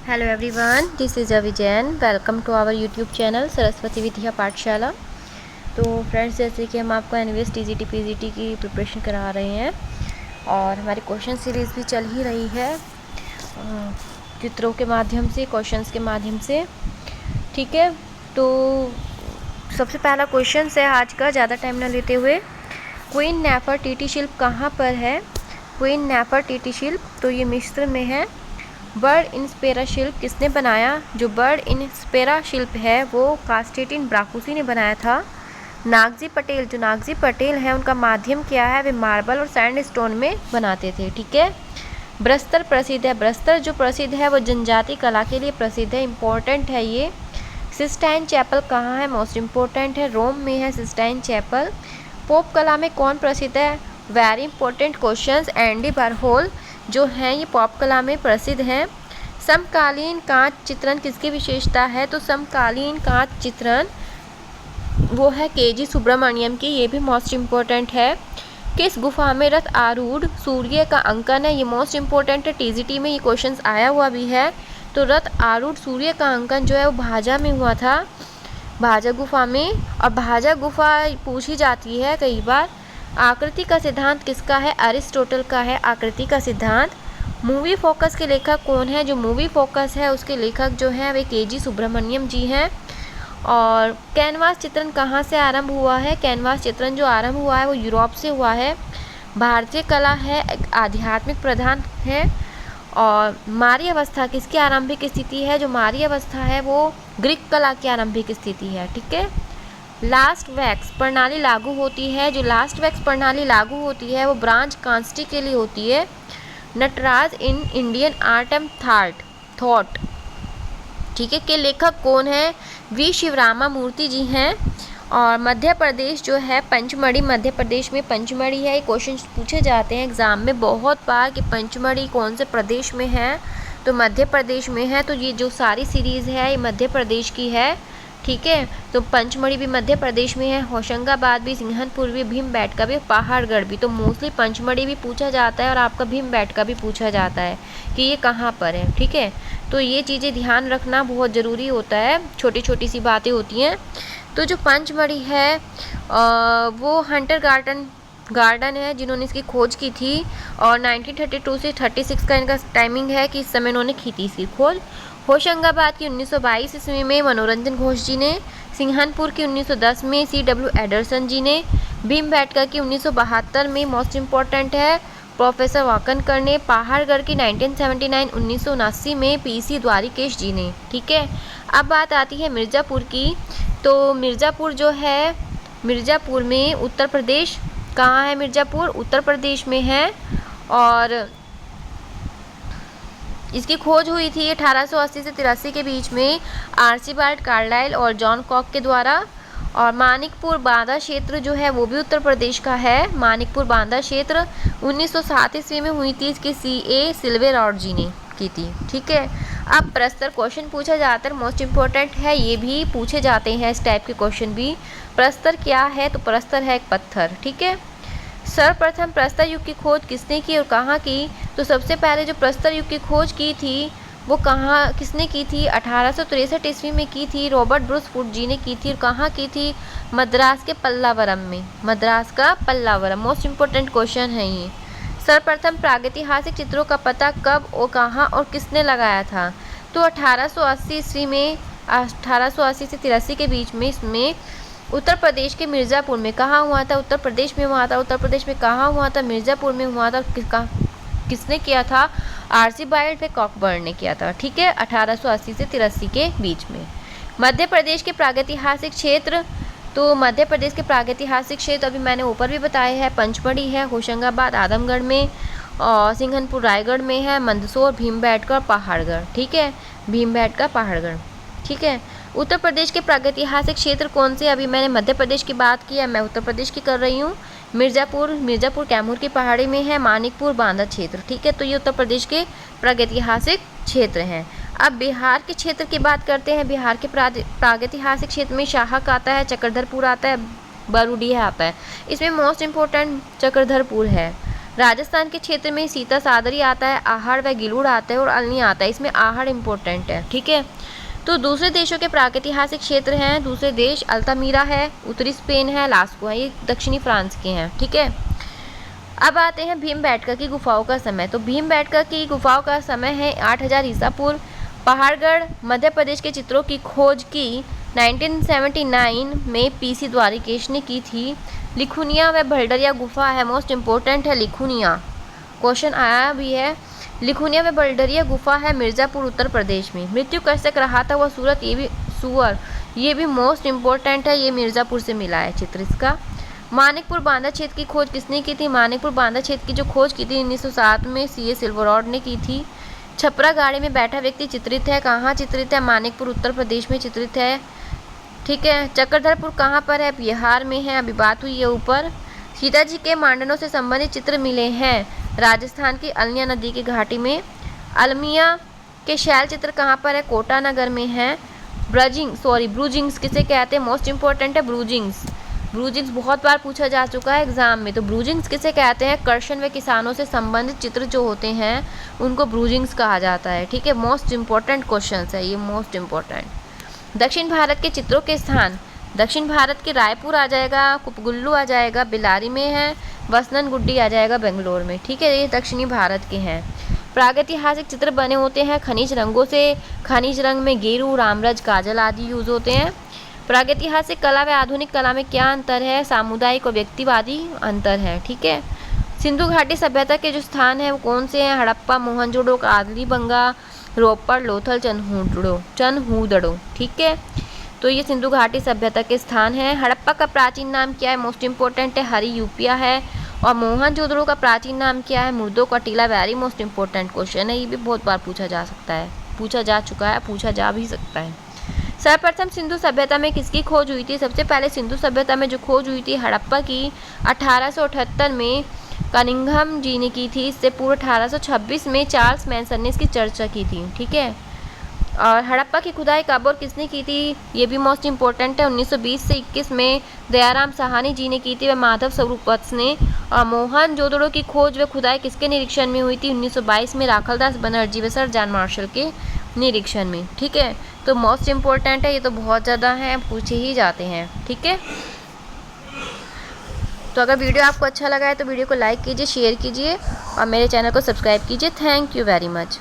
Hello everyone, this is Vijayan. Welcome to our YouTube channel Saraswati Vidya Pathshala. तो friends, जैसे कि हम आपको एनवीएस टीजीटी पीजीटी की प्रिपरेशन करा रहे हैं और हमारी क्वेश्चन सीरीज़ भी चल ही रही है चित्रों के माध्यम से, क्वेश्चंस के माध्यम से। ठीक है, तो सबसे पहला क्वेश्चन है आज का, ज़्यादा टाइम ना लेते हुए। क्वीन नेफरटीटी शिल्प कहाँ पर है? क्वीन नेफरटीटी शिल्प तो ये मिस्र में है। बर्ड इंस्पेरा शिल्प किसने बनाया? जो बर्ड इंस्पेरा शिल्प है वो कांस्टेंटिन ब्राकुसी ने बनाया था। नागजी पटेल, जो नागजी पटेल हैं उनका माध्यम क्या है? वे मार्बल और सैंडस्टोन में बनाते थे। ठीक है। ब्रस्तर प्रसिद्ध है। ब्रस्तर जो प्रसिद्ध है वो जनजाति कला के लिए प्रसिद्ध है, इम्पोर्टेंट है ये। सिस्टाइन चैपल कहाँ है? मोस्ट इम्पोर्टेंट है, रोम में है सिस्टाइन चैपल। पोप कला में कौन प्रसिद्ध है? Very important questions. Andy Warhol जो हैं ये पॉप कला में प्रसिद्ध हैं। समकालीन कांच चित्रण किसकी विशेषता है? तो समकालीन कांच चित्रण वो है केजी सुब्रमण्यम की, ये भी मोस्ट इम्पोर्टेंट है। किस गुफा में रथ आरूढ़ सूर्य का अंकन है? ये मोस्ट इम्पोर्टेंट है, टीजीटी में ये क्वेश्चन आया हुआ भी है। तो रथ आरूढ़ सूर्य का अंकन जो है वो भाजा में हुआ था, भाजा गुफा में। और भाजा गुफा पूछी जाती है कई बार। आकृति का सिद्धांत किसका है? अरिस्टोटल का है आकृति का सिद्धांत। मूवी फोकस के लेखक कौन है? जो मूवी फोकस है उसके लेखक जो हैं वे केजी सुब्रमण्यम जी हैं। और कैनवास चित्रण कहाँ से आरंभ हुआ है? कैनवास चित्रण जो आरंभ हुआ है वो यूरोप से हुआ है। भारतीय कला है आध्यात्मिक प्रधान है। और मारी अवस्था किसकी आरंभिक स्थिति है? जो मारी अवस्था है वो ग्रीक कला की आरंभिक स्थिति है। ठीक है। लास्ट वैक्स प्रणाली लागू होती है। जो लास्ट वैक्स प्रणाली लागू होती है वो ब्रांच कांस्टी के लिए होती है। Nataraj in Indian art and thought, ठीक है, के लेखक कौन है? वी शिवरामा मूर्ति जी हैं। और मध्य प्रदेश जो है पंचमढ़ी, मध्य प्रदेश में पंचमढ़ी है। ये क्वेश्चन पूछे जाते हैं एग्जाम में बहुत बार कि पंचमढ़ी कौन से प्रदेश में है? तो मध्य प्रदेश में है। तो ये जो सारी सीरीज़ है ये मध्य प्रदेश की है। ठीक है, तो पंचमढ़ी भी मध्य प्रदेश में है, होशंगाबाद भी, सिंघनपुर भी, भीमबेटका भी, पहाड़गढ़ भी। तो मोस्टली पंचमढ़ी भी पूछा जाता है और आपका भीमबेटका भी पूछा जाता है कि ये कहाँ पर है। ठीक है, तो ये चीज़ें ध्यान रखना बहुत ज़रूरी होता है, छोटी छोटी सी बातें होती हैं। तो जो पंचमढ़ी है वो हंटर गार्डन है जिन्होंने इसकी खोज की थी। और 1932 से 36 का इनका टाइमिंग है कि इस समय इन्होंने की थी इसकी खोज। होशंगाबाद की 1922 ईस्वी में मनोरंजन घोष जी ने, सिंघनपुर की 1910 में CW एडरसन जी ने, भीमबेटका की 1972 में मोस्ट इम्पॉर्टेंट है प्रोफेसर वाकनकर ने, पहाड़गढ़ की 1979 में PC द्वारिकेश जी ने। ठीक है, अब बात आती है मिर्ज़ापुर की। तो मिर्ज़ापुर जो है, मिर्ज़ापुर में उत्तर प्रदेश, कहाँ है मिर्ज़ापुर? उत्तर प्रदेश में है। और इसकी खोज हुई थी 1880 से 83 के बीच में आर्चिबाल्ड कार्लाइल और जॉन कॉक के द्वारा। और मानिकपुर बांदा क्षेत्र जो है वो भी उत्तर प्रदेश का है। मानिकपुर बांदा क्षेत्र 1907 ईस्वी में हुई थी, इसकी CA सिल्वेरॉड जी ने की थी। ठीक है, अब प्रस्तर क्वेश्चन पूछा जाता है, मोस्ट इम्पोर्टेंट है, ये भी पूछे जाते हैं इस टाइप के क्वेश्चन भी। प्रस्तर क्या है? तो प्रस्तर है एक पत्थर। ठीक है, सर्वप्रथम प्रस्तर युग की खोज किसने की और कहाँ की? तो सबसे पहले जो प्रस्तर युग की खोज की थी वो कहाँ, किसने की थी? 1863 ईस्वी में की थी, रॉबर्ट ब्रूस फुट जी ने की थी। और कहाँ की थी? मद्रास के पल्लावरम में, मद्रास का पल्लावरम। मोस्ट इम्पोर्टेंट क्वेश्चन है ये। सर्वप्रथम प्रागैतिहासिक चित्रों का पता कब और कहाँ और किसने लगाया था? तो 1880 ईस्वी में, 1880 से 83 के बीच में इसमें उत्तर प्रदेश के मिर्ज़ापुर में। कहाँ हुआ था? उत्तर प्रदेश में हुआ था। उत्तर प्रदेश में कहाँ हुआ था? मिर्ज़ापुर में हुआ था। किसने किया था? आर्चिबाल्ड कॉकबर्न ने किया था। ठीक है, 1880 से 83 के बीच में। मध्य प्रदेश के प्रागैतिहासिक क्षेत्र, तो मध्य प्रदेश के प्रागैतिहासिक क्षेत्र अभी मैंने ऊपर भी बताया है, पंचमढ़ी है, होशंगाबाद आदमगढ़ में, और सिंघनपुर रायगढ़ में है, मंदसौर, भीमबेटका, पहाड़गढ़। ठीक है, भीमबेटका, पहाड़गढ़। ठीक है, उत्तर प्रदेश के प्रागैतिहासिक क्षेत्र कौन से? अभी मैंने मध्य प्रदेश की बात की है, मैं उत्तर प्रदेश की कर रही हूँ। मिर्ज़ापुर कैमूर की पहाड़ी में है, मानिकपुर बांदा क्षेत्र। ठीक है, तो ये उत्तर प्रदेश के प्रागैतिहासिक क्षेत्र हैं। अब बिहार के क्षेत्र की बात करते हैं। बिहार के प्रागैतिहासिक क्षेत्र में शाहक आता है, चक्रधरपुर आता है, बरूडीहा आता है। इसमें मोस्ट इम्पोर्टेंट चक्रधरपुर है। राजस्थान के क्षेत्र में सीता सादरी आता है, आहड़ व गिलूड़ आता है और अलनी आता है। इसमें आहड़ इम्पोर्टेंट है, ठीक है। तो दूसरे देशों के प्रागैतिहासिक क्षेत्र हैं, दूसरे देश अल्तामीरा है, उत्तरी स्पेन है, लास्को है, ये दक्षिणी फ्रांस के हैं, ठीक है। अब आते हैं भीमबेटका की गुफाओं का समय। तो भीमबेटका की गुफाओं का समय है 8000 ईसा पूर्व। पहाड़गढ़ मध्य प्रदेश के चित्रों की खोज की 1979 में पीसी द्वारिकेश ने की थी। लिखुनिया व भलडरिया गुफा है, मोस्ट इम्पोर्टेंट है लिखुनिया, क्वेश्चन आया भी है। लिखुनिया व भलडरिया गुफा है मिर्ज़ापुर उत्तर प्रदेश में। मृत्यु कैसे रहा था वह सूरत, ये भी मोस्ट इम्पोर्टेंट है, ये मिर्ज़ापुर से मिला है चित्र इसका। मानिकपुर बांदा क्षेत्र की खोज किसने की थी? मानिकपुर बांदा क्षेत्र की जो खोज की थी 1907 में सीए सिल्वरॉड ने की थी। छपरा गाड़ी में बैठा व्यक्ति चित्रित है, कहाँ चित्रित है? मानिकपुर उत्तर प्रदेश में चित्रित है, ठीक है। चक्रधरपुर कहाँ पर है? बिहार में है, अभी बात हुई है ऊपर। सीता जी के मांडनों से संबंधित चित्र मिले हैं राजस्थान की अलनिया नदी की घाटी में। अलमिया के शैल चित्र कहाँ पर है? कोटा नगर में है। ब्रूजिंग्स किसे कहते हैं? मोस्ट इंपॉर्टेंट है ब्रूजिंग्स बहुत बार पूछा जा चुका है एग्जाम में। तो ब्रूजिंग्स किसे कहते हैं? कर्षण व किसानों से संबंधित चित्र जो होते हैं उनको ब्रूजिंग्स कहा जाता है, ठीक है। मोस्ट इंपॉर्टेंट क्वेश्चन है ये, मोस्ट इंपॉर्टेंट। दक्षिण भारत के चित्रों के स्थान, दक्षिण भारत के रायपुर आ जाएगा, कुपगुल्लू आ जाएगा, बिलारी में है, वसननगुड्डी आ जाएगा बेंगलोर में, ठीक है। ये दक्षिणी भारत के हैं। प्रागैतिहासिक चित्र बने होते हैं खनिज रंगों से, खनिज रंग में गेरू, रामरज, काजल आदि यूज होते हैं। प्रागैतिहासिक कला व आधुनिक कला में क्या अंतर है? सामुदायिक और व्यक्तिवादी अंतर है, ठीक है। सिंधु घाटी सभ्यता के जो स्थान है वो कौन से हैं? हड़प्पा, मोहनजोदड़ो, कालीबंगा, रोपड़, लोथल, चनहूदड़ो, ठीक है। तो ये सिंधु घाटी सभ्यता के स्थान है। हड़प्पा का प्राचीन नाम क्या है? मोस्ट इंपॉर्टेंट है, हरी यूपिया है। और मोहनजोदड़ो का प्राचीन नाम क्या है? मुर्दो कटीला, वेरी मोस्ट इंपॉर्टेंट क्वेश्चन है, ये भी बहुत बार पूछा जा सकता है, पूछा जा चुका है, पूछा जा भी सकता है। सर्वप्रथम सिंधु सभ्यता में किसकी खोज हुई थी? सबसे पहले सिंधु सभ्यता में जो खोज हुई थी हड़प्पा की 1878 में कनिंघम जी ने की थी। इससे पूर्व 1826 में चार्ल्स मैनसन ने इसकी चर्चा की थी, ठीक है। और हड़प्पा की खुदाई कब और किसने की थी? ये भी मोस्ट इंपॉर्टेंट है। 1920 से 21 में दयाराम साहनी जी ने की थी व माधव स्वरूप वत्स ने। और मोहनजोदड़ो की खोज व खुदाई किसके निरीक्षण में हुई थी? 1922 में राखलदास बनर्जी व सर जॉन मार्शल के निरीक्षण में, ठीक है। तो मोस्ट इम्पोर्टेंट है, ये तो बहुत ज़्यादा हैं, पूछे ही जाते हैं, ठीक है। तो अगर वीडियो आपको अच्छा लगा है तो वीडियो को लाइक कीजिए, शेयर कीजिए और मेरे चैनल को सब्सक्राइब कीजिए। Thank you very much.